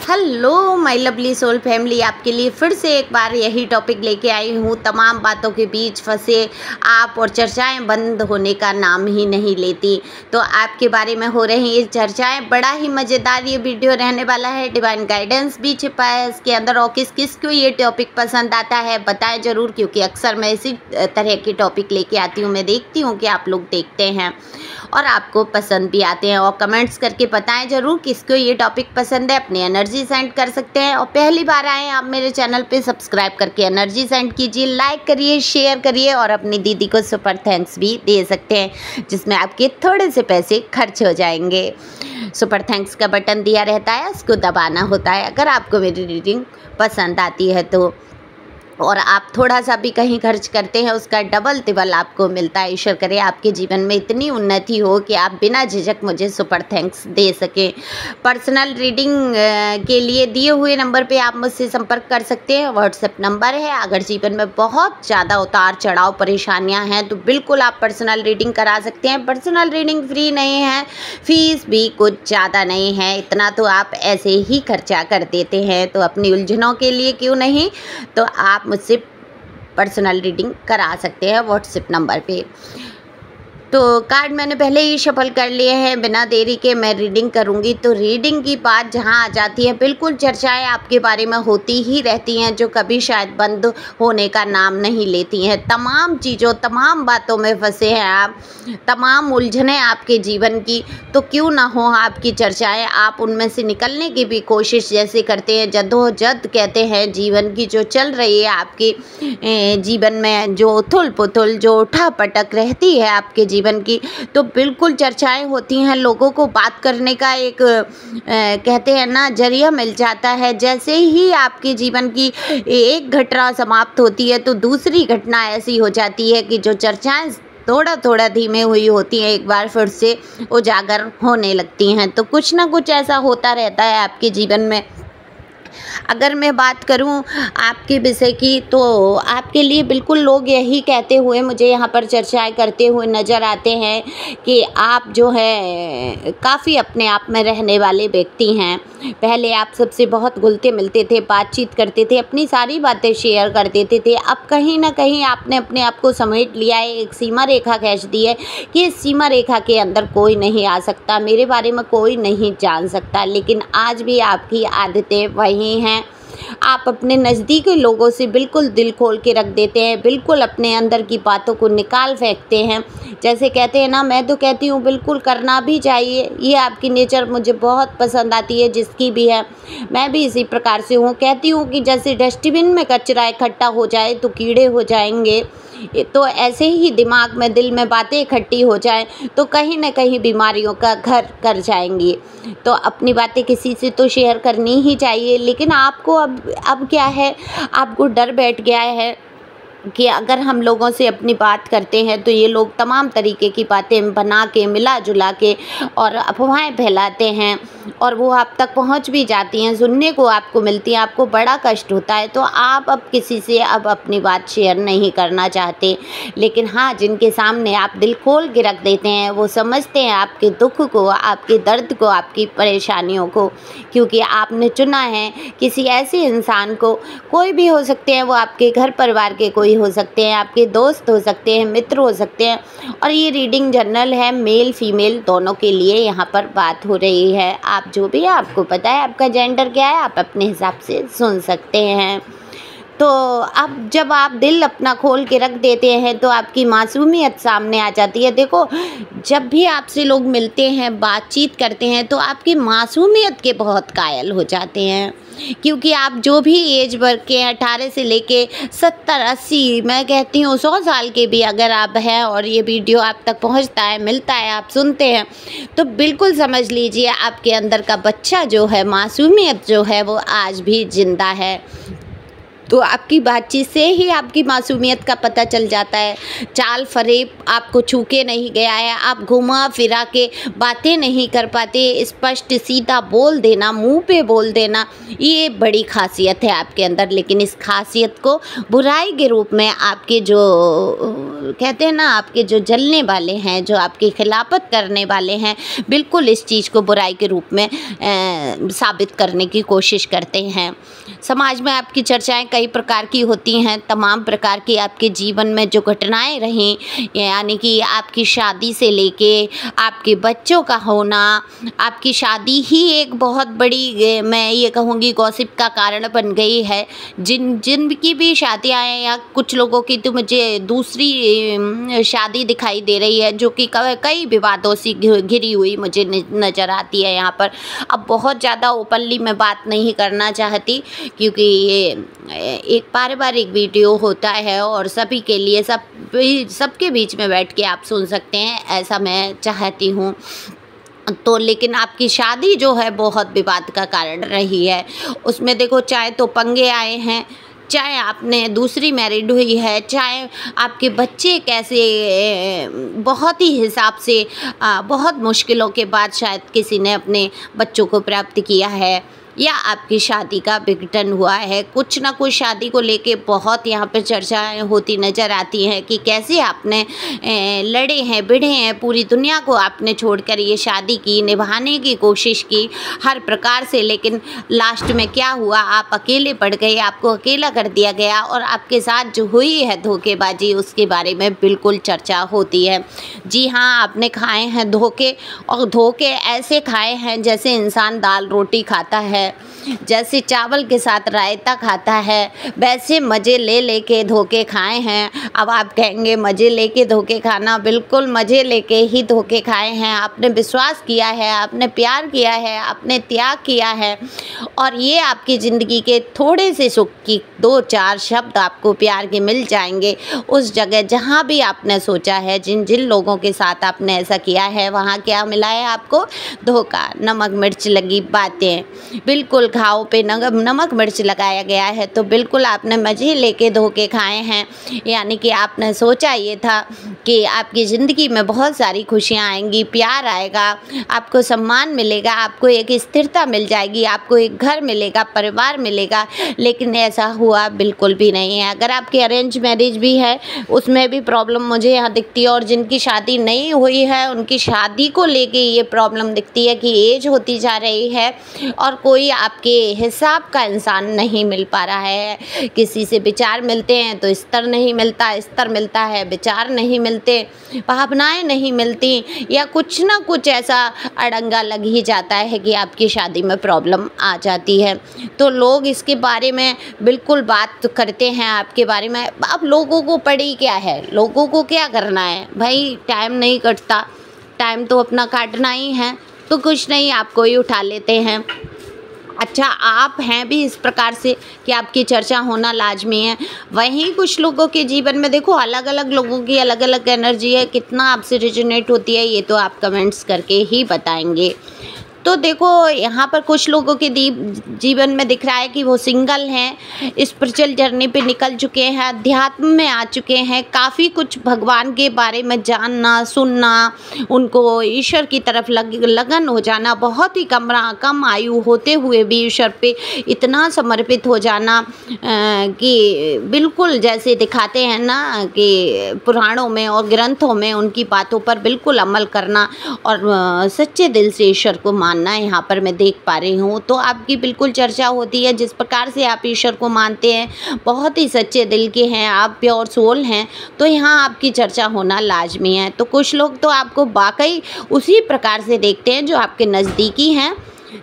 Hello my lovely soul family, आपके लिए फिर से एक बार यही टॉपिक लेके आई हूँ। तमाम बातों के बीच फंसे आप और चर्चाएं बंद होने का नाम ही नहीं लेती। तो आपके बारे में हो रही ये चर्चाएं, बड़ा ही मज़ेदार ये वीडियो रहने वाला है। डिवाइन गाइडेंस भी छिपा है इसके अंदर और किस किस को ये टॉपिक पसंद आता है बताएं ज़रूर, क्योंकि अक्सर मैं इसी तरह की टॉपिक लेके आती हूँ। मैं देखती हूँ कि आप लोग देखते हैं और आपको पसंद भी आते हैं, और कमेंट्स करके बताएं ज़रूर किसको ये टॉपिक पसंद है। अपनी एनर्जी सेंड कर सकते हैं, और पहली बार आए आप मेरे चैनल पे सब्सक्राइब करके एनर्जी सेंड कीजिए, लाइक करिए, शेयर करिए, और अपनी दीदी को सुपर थैंक्स भी दे सकते हैं जिसमें आपके थोड़े से पैसे खर्च हो जाएंगे। सुपर थैंक्स का बटन दिया रहता है, उसको दबाना होता है अगर आपको मेरी रीडिंग पसंद आती है तो। और आप थोड़ा सा भी कहीं खर्च करते हैं उसका डबल तिबल आपको मिलता है। ईश्वर करे आपके जीवन में इतनी उन्नति हो कि आप बिना झिझक मुझे सुपर थैंक्स दे सकें। पर्सनल रीडिंग के लिए दिए हुए नंबर पे आप मुझसे संपर्क कर सकते हैं, व्हाट्सएप नंबर है। अगर जीवन में बहुत ज़्यादा उतार चढ़ाव परेशानियां हैं तो बिल्कुल आप पर्सनल रीडिंग करा सकते हैं। पर्सनल रीडिंग फ्री नहीं है, फीस भी कुछ ज़्यादा नहीं है, इतना तो आप ऐसे ही खर्चा कर देते हैं। तो अपनी उलझनों के लिए क्यों नहीं, तो आप मुझसे पर्सनल रीडिंग करा सकते हैं व्हाट्सएप नंबर पे। तो कार्ड मैंने पहले ही शफल कर लिए हैं, बिना देरी के मैं रीडिंग करूंगी। तो रीडिंग की बात जहां आ जाती है, बिल्कुल चर्चाएं आपके बारे में होती ही रहती हैं जो कभी शायद बंद होने का नाम नहीं लेती हैं। तमाम चीज़ों तमाम बातों में फंसे हैं आप, तमाम उलझनें आपके जीवन की, तो क्यों ना हो आपकी चर्चाएं। आप उनमें से निकलने की भी कोशिश जैसे करते हैं, जद्दोजहद कहते हैं जीवन की जो चल रही है आपके जीवन में, जो उथल पुथल जो उठा पटक रहती है आपके जीवन की, तो बिल्कुल चर्चाएं होती हैं। लोगों को बात करने का एक कहते हैं ना जरिया मिल जाता है। जैसे ही आपके जीवन की एक घटना समाप्त होती है तो दूसरी घटना ऐसी हो जाती है कि जो चर्चाएं थोड़ा थोड़ा धीमे हुई होती हैं एक बार फिर से उजागर होने लगती हैं। तो कुछ ना कुछ ऐसा होता रहता है आपके जीवन में। अगर मैं बात करूं आपके विषय की, तो आपके लिए बिल्कुल लोग यही कहते हुए मुझे यहाँ पर चर्चाएं करते हुए नज़र आते हैं कि आप जो है काफ़ी अपने आप में रहने वाले व्यक्ति हैं। पहले आप सबसे बहुत घुलते मिलते थे, बातचीत करते थे, अपनी सारी बातें शेयर कर देते थे। अब कहीं ना कहीं आपने अपने आप को समेट लिया है, एक सीमा रेखा खींच दी है कि इस सीमा रेखा के अंदर कोई नहीं आ सकता, मेरे बारे में कोई नहीं जान सकता। लेकिन आज भी आपकी आदतें वही हैं। आप अपने नज़दीकी लोगों से बिल्कुल दिल खोल के रख देते हैं, बिल्कुल अपने अंदर की बातों को निकाल फेंकते हैं। जैसे कहते हैं ना, मैं तो कहती हूँ बिल्कुल करना भी चाहिए। ये आपकी नेचर मुझे बहुत पसंद आती है, जिसकी भी है। मैं भी इसी प्रकार से हूँ, कहती हूँ कि जैसे डस्टबिन में कचरा इकट्ठा हो जाए तो कीड़े हो जाएंगे, तो ऐसे ही दिमाग में दिल में बातें इकट्ठी हो जाएं तो कहीं ना कहीं बीमारियों का घर कर जाएंगी। तो अपनी बातें किसी से तो शेयर करनी ही चाहिए। लेकिन आपको अब क्या है, आपको डर बैठ गया है कि अगर हम लोगों से अपनी बात करते हैं तो ये लोग तमाम तरीके की बातें बना के मिला जुला के और अफवाहें फैलाते हैं, और वो आप तक पहुंच भी जाती हैं, सुनने को आपको मिलती हैं, आपको बड़ा कष्ट होता है। तो आप अब किसी से अब अपनी बात शेयर नहीं करना चाहते। लेकिन हाँ, जिनके सामने आप दिल खोल के रख देते हैं वो समझते हैं आपके दुख को, आपके दर्द को, आपकी परेशानियों को, क्योंकि आपने चुना है किसी ऐसे इंसान को। कोई भी हो सकते हैं वो, आपके घर परिवार के कोई हो सकते हैं, आपके दोस्त हो सकते हैं, मित्र हो सकते हैं। और ये रीडिंग जनरल है, मेल फीमेल दोनों के लिए यहाँ पर बात हो रही है। आप जो भी है, आपको पता है आपका जेंडर क्या है, आप अपने हिसाब से सुन सकते हैं। तो अब जब आप दिल अपना खोल के रख देते हैं तो आपकी मासूमियत सामने आ जाती है। देखो, जब भी आपसे लोग मिलते हैं, बातचीत करते हैं, तो आपकी मासूमियत के बहुत कायल हो जाते हैं, क्योंकि आप जो भी एज वर्ग के 18 से लेके 70-80, मैं कहती हूँ 100 साल के भी अगर आप हैं और ये वीडियो आप तक पहुँचता है, मिलता है, आप सुनते हैं, तो बिल्कुल समझ लीजिए आपके अंदर का बच्चा जो है, मासूमियत जो है, वो आज भी जिंदा है। तो आपकी बातचीत से ही आपकी मासूमियत का पता चल जाता है। चाल फरेब आपको छू के नहीं गया है, आप घुमा फिरा के बातें नहीं कर पाते, स्पष्ट सीधा बोल देना, मुंह पे बोल देना, ये बड़ी खासियत है आपके अंदर। लेकिन इस खासियत को बुराई के रूप में आपके जो कहते हैं ना, आपके जो जलने वाले हैं, जो आपकी खिलाफत करने वाले हैं, बिल्कुल इस चीज़ को बुराई के रूप में साबित करने की कोशिश करते हैं। समाज में आपकी चर्चाएं कई प्रकार की होती हैं। तमाम प्रकार की आपके जीवन में जो घटनाएं रहीं, यानी कि आपकी शादी से लेके आपके बच्चों का होना, आपकी शादी ही एक बहुत बड़ी मैं ये कहूँगी गॉसिप का कारण बन गई है। जिनकी भी शादियाँ हैं, या कुछ लोगों की तो मुझे दूसरी शादी दिखाई दे रही है जो कि कई विवादों से घिरी हुई मुझे नज़र आती है यहाँ पर। अब बहुत ज़्यादा ओपनली मैं बात नहीं करना चाहती, क्योंकि ये एक पारिवारिक वीडियो होता है और सभी के लिए सबके बीच में बैठ के आप सुन सकते हैं, ऐसा मैं चाहती हूँ। तो लेकिन आपकी शादी जो है बहुत विवाद का कारण रही है। उसमें देखो, चाहे तो पंगे आए हैं, चाहे आपने दूसरी मैरिड हुई है, चाहे आपके बच्चे कैसे बहुत ही हिसाब से बहुत मुश्किलों के बाद शायद किसी ने अपने बच्चों को प्राप्त किया है, या आपकी शादी का विघटन हुआ है। कुछ ना कुछ शादी को लेके बहुत यहाँ पे चर्चाएं होती नज़र आती हैं कि कैसे आपने लड़े हैं, भिड़े हैं, पूरी दुनिया को आपने छोड़कर ये शादी की, निभाने की कोशिश की हर प्रकार से, लेकिन लास्ट में क्या हुआ, आप अकेले पड़ गए, आपको अकेला कर दिया गया, और आपके साथ जो हुई है धोखेबाजी, उसके बारे में बिल्कुल चर्चा होती है। जी हाँ, आपने खाए हैं धोखे, और धोखे ऐसे खाए हैं जैसे इंसान दाल रोटी खाता है, जैसे चावल के साथ रायता खाता है, वैसे मज़े ले लेके धोखे खाए हैं। अब आप कहेंगे मज़े लेके धोखे खाना, बिल्कुल मज़े लेके ही धोखे खाए हैं। आपने विश्वास किया है, आपने प्यार किया है, आपने त्याग किया है, और ये आपकी ज़िंदगी के थोड़े से सुख की 2-4 शब्द आपको प्यार के मिल जाएंगे उस जगह जहाँ भी आपने सोचा है। जिन जिन लोगों के साथ आपने ऐसा किया है, वहाँ क्या मिला है आपको? धोखा, नमक मिर्च लगी बातें। बिल्कुल घाव पे नमक मिर्च लगाया गया है। तो बिल्कुल आपने मज़े लेके धोखे खाए हैं। यानी कि आपने सोचा ये था कि आपकी ज़िंदगी में बहुत सारी खुशियाँ आएंगी, प्यार आएगा, आपको सम्मान मिलेगा, आपको एक स्थिरता मिल जाएगी, आपको एक घर मिलेगा, परिवार मिलेगा, लेकिन ऐसा हुआ बिल्कुल भी नहीं है। अगर आपकी अरेंज मैरिज भी है, उसमें भी प्रॉब्लम मुझे यहाँ दिखती है, और जिनकी शादी नहीं हुई है उनकी शादी को लेके ये प्रॉब्लम दिखती है कि एज होती जा रही है और कोई आपके हिसाब का इंसान नहीं मिल पा रहा है। किसी से विचार मिलते हैं तो स्तर नहीं मिलता, स्तर मिलता है विचार नहीं मिलते, भावनाएं नहीं मिलती, या कुछ ना कुछ ऐसा अड़ंगा लग ही जाता है कि आपकी शादी में प्रॉब्लम आ जाती है। तो लोग इसके बारे में बिल्कुल बात करते हैं आपके बारे में। अब लोगों को पड़ी क्या है, लोगों को क्या करना है भाई, टाइम नहीं कटता, टाइम तो अपना काटना ही है, तो कुछ नहीं आपको ही उठा लेते हैं। अच्छा, आप हैं भी इस प्रकार से कि आपकी चर्चा होना लाजमी है। वहीं कुछ लोगों के जीवन में देखो, अलग अलग लोगों की अलग अलग एनर्जी है, कितना आपसे रिजोनेट होती है ये तो आप कमेंट्स करके ही बताएंगे। तो देखो, यहाँ पर कुछ लोगों के जीवन में दिख रहा है कि वो सिंगल हैं, स्पिरिचुअल जर्नी पे निकल चुके हैं, अध्यात्म में आ चुके हैं, काफ़ी कुछ भगवान के बारे में जानना, सुनना, उनको ईश्वर की तरफ लगन हो जाना, बहुत ही कम आयु होते हुए भी ईश्वर पे इतना समर्पित हो जाना कि बिल्कुल जैसे दिखाते हैं ना कि पुराणों में और ग्रंथों में उनकी बातों पर बिल्कुल अमल करना और सच्चे दिल से ईश्वर को मानना यहाँ पर मैं देख पा रही हूँ। तो आपकी बिल्कुल चर्चा होती है, जिस प्रकार से आप ईश्वर को मानते हैं, बहुत ही सच्चे दिल के हैं आप, प्योर सोल हैं, तो यहाँ आपकी चर्चा होना लाजमी है। तो कुछ लोग तो आपको वाकई उसी प्रकार से देखते हैं जो आपके नज़दीकी हैं।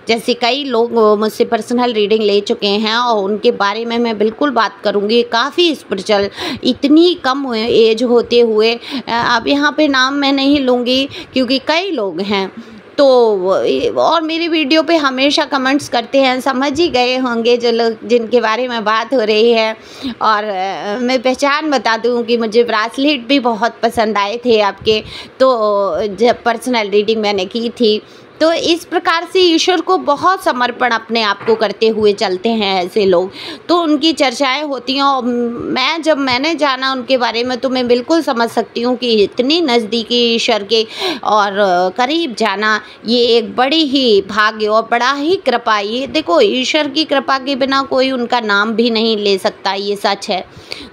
जैसे कई लोग मुझसे पर्सनल रीडिंग ले चुके हैं और उनके बारे में मैं बिल्कुल बात करूँगी। काफ़ी स्पिरिचुअल, इतनी कम एज होते हुए, अब यहाँ पे नाम मैं नहीं लूँगी क्योंकि कई लोग हैं तो, और मेरी वीडियो पे हमेशा कमेंट्स करते हैं, समझ ही गए होंगे जो लोग जिनके बारे में बात हो रही है। और मैं पहचान बता दूं कि मुझे ब्रासलेट भी बहुत पसंद आए थे आपके, तो जब पर्सनल रीडिंग मैंने की थी तो इस प्रकार से ईश्वर को बहुत समर्पण अपने आप को करते हुए चलते हैं ऐसे लोग, तो उनकी चर्चाएं होती हैं। और मैंने जाना उनके बारे में, तो मैं बिल्कुल समझ सकती हूँ कि इतनी नज़दीकी ईश्वर के और करीब जाना ये एक बड़ी ही भाग्य और बड़ा ही कृपा। ये देखो, ईश्वर की कृपा के बिना कोई उनका नाम भी नहीं ले सकता, ये सच है।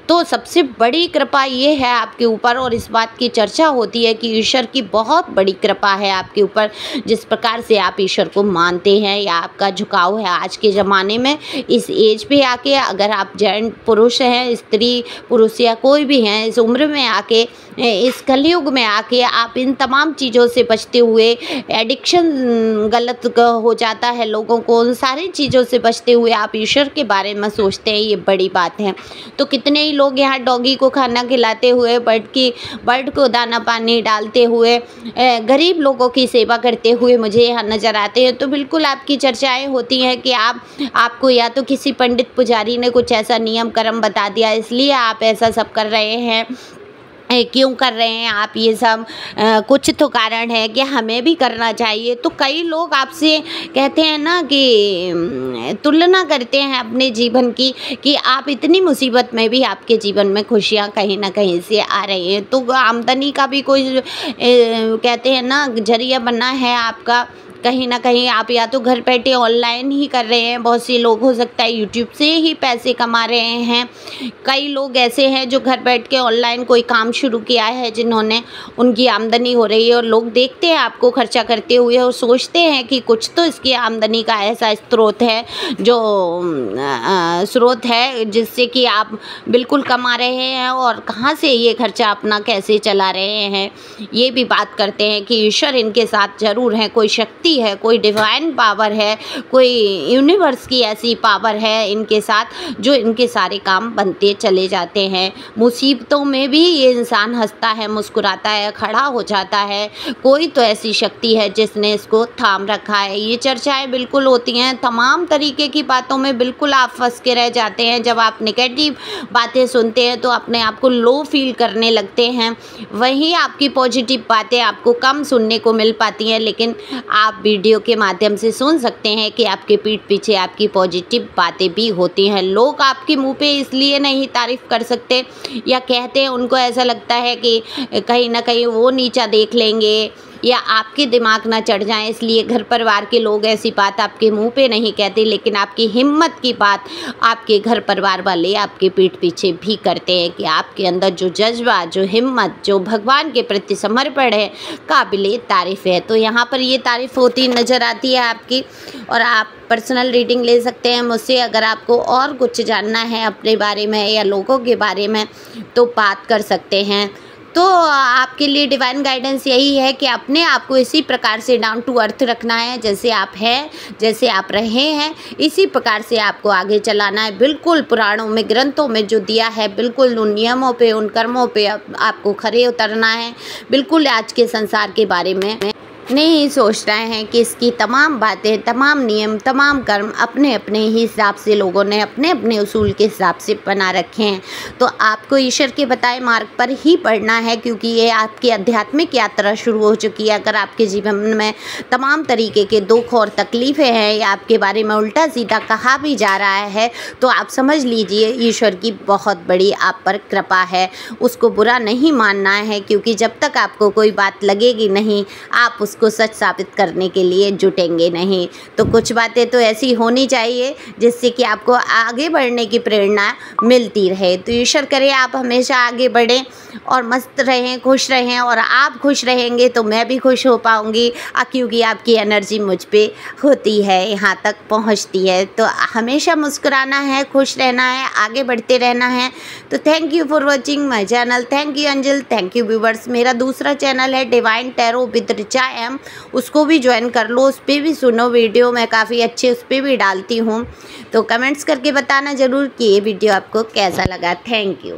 तो सबसे बड़ी कृपा ये है आपके ऊपर, और इस बात की चर्चा होती है कि ईश्वर की बहुत बड़ी कृपा है आपके ऊपर, जिस प्रकार से आप ईश्वर को मानते हैं या आपका झुकाव है आज के ज़माने में। इस एज पे आके अगर आप जेंट पुरुष हैं, स्त्री पुरुष या कोई भी हैं, इस उम्र में आके, इस कलयुग में आके आप इन तमाम चीज़ों से बचते हुए, एडिक्शन गलत हो जाता है लोगों को, उन सारी चीज़ों से बचते हुए आप ईश्वर के बारे में सोचते हैं, ये बड़ी बात है। तो कितने ही लोग यहाँ डॉगी को खाना खिलाते हुए, बर्ड को दाना पानी डालते हुए, गरीब लोगों की सेवा करते हुए मुझे यहाँ नज़र आते हैं। तो बिल्कुल आपकी चर्चाएं होती हैं कि आपको या तो किसी पंडित पुजारी ने कुछ ऐसा नियम कर्म बता दिया, इसलिए आप ऐसा सब कर रहे हैं, क्यों कर रहे हैं आप ये सब, कुछ तो कारण है कि हमें भी करना चाहिए। तो कई लोग आपसे कहते हैं ना कि तुलना करते हैं अपने जीवन की, कि आप इतनी मुसीबत में भी आपके जीवन में खुशियाँ कहीं ना कहीं से आ रही हैं। तो आमदनी का भी कोई कहते हैं ना जरिया बना है आपका, कहीं ना कहीं आप या तो घर बैठे ऑनलाइन ही कर रहे हैं, बहुत से लोग हो सकता है यूट्यूब से ही पैसे कमा रहे हैं। कई लोग ऐसे हैं जो घर बैठ के ऑनलाइन कोई काम शुरू किया है, जिन्होंने, उनकी आमदनी हो रही है, और लोग देखते हैं आपको खर्चा करते हुए और सोचते हैं कि कुछ तो इसकी आमदनी का ऐसा स्रोत है, जो स्रोत है जिससे कि आप बिल्कुल कमा रहे हैं, और कहाँ से ये खर्चा अपना कैसे चला रहे हैं। ये भी बात करते हैं कि ईश्वर इनके साथ ज़रूर है, कोई शक्ति है, कोई डिवाइन पावर है, कोई यूनिवर्स की ऐसी पावर है इनके साथ, जो इनके सारे काम बनते चले जाते हैं। मुसीबतों में भी ये इंसान हंसता है, मुस्कुराता है, खड़ा हो जाता है। कोई तो ऐसी शक्ति है जिसने इसको थाम रखा है। ये चर्चाएं बिल्कुल होती हैं, तमाम तरीके की बातों में बिल्कुल आप फंस के रह जाते हैं। जब आप नेगेटिव बातें सुनते हैं तो अपने आप को लो फील करने लगते हैं, वहीं आपकी पॉजिटिव बातें आपको कम सुनने को मिल पाती हैं। लेकिन आप वीडियो के माध्यम से सुन सकते हैं कि आपके पीठ पीछे आपकी पॉजिटिव बातें भी होती हैं। लोग आपके मुंह पे इसलिए नहीं तारीफ़ कर सकते या कहते हैं, उनको ऐसा लगता है कि कहीं ना कहीं वो नीचा देख लेंगे या आपके दिमाग ना चढ़ जाए, इसलिए घर परिवार के लोग ऐसी बात आपके मुंह पे नहीं कहते। लेकिन आपकी हिम्मत की बात आपके घर परिवार वाले आपके पीठ पीछे भी करते हैं कि आपके अंदर जो जज्बा, जो हिम्मत, जो भगवान के प्रति समर्पण है, काबिले तारीफ़ है। तो यहाँ पर ये तारीफ़ होती नज़र आती है आपकी। और आप पर्सनल रीडिंग ले सकते हैं मुझसे। अगर आपको और कुछ जानना है अपने बारे में या लोगों के बारे में तो बात कर सकते हैं। तो आपके लिए डिवाइन गाइडेंस यही है कि अपने आप को इसी प्रकार से डाउन टू अर्थ रखना है, जैसे आप हैं, जैसे आप रहे हैं, इसी प्रकार से आपको आगे चलाना है। बिल्कुल पुराणों में, ग्रंथों में जो दिया है, बिल्कुल उन नियमों पे, उन कर्मों पे आपको खरे उतरना है। बिल्कुल आज के संसार के बारे में नहीं सोच रहे हैं कि इसकी तमाम बातें, तमाम नियम, तमाम कर्म अपने अपने ही हिसाब से लोगों ने अपने अपने उसूल के हिसाब से बना रखे हैं। तो आपको ईश्वर के बताए मार्ग पर ही पढ़ना है, क्योंकि ये आपकी आध्यात्मिक यात्रा शुरू हो चुकी है। अगर आपके जीवन में तमाम तरीके के दुख और तकलीफ़ें हैं या आपके बारे में उल्टा सीधा कहा भी जा रहा है, तो आप समझ लीजिए ईश्वर की बहुत बड़ी आप पर कृपा है। उसको बुरा नहीं मानना है, क्योंकि जब तक आपको कोई बात लगेगी नहीं, आप उसको सच साबित करने के लिए जुटेंगे नहीं। तो कुछ बातें तो ऐसी होनी चाहिए जिससे कि आपको आगे बढ़ने की प्रेरणा मिलती रहे। तो ईश्वर करे आप हमेशा आगे बढ़ें और मस्त रहें, खुश रहें। और आप खुश रहेंगे तो मैं भी खुश हो पाऊँगी, क्योंकि आपकी एनर्जी मुझ पे होती है, यहाँ तक पहुँचती है। तो हमेशा मुस्कुराना है, खुश रहना है, आगे बढ़ते रहना है। तो thank you for watching my channel. Thank you Anjal, thank you viewers. मेरा दूसरा चैनल है divine tarot with Richa M, उसको भी ज्वाइन कर लो, उस पर भी सुनो वीडियो, मैं काफ़ी अच्छे उस पर भी डालती हूँ। तो कमेंट्स करके बताना ज़रूर कि ये वीडियो आपको कैसा लगा। Thank you.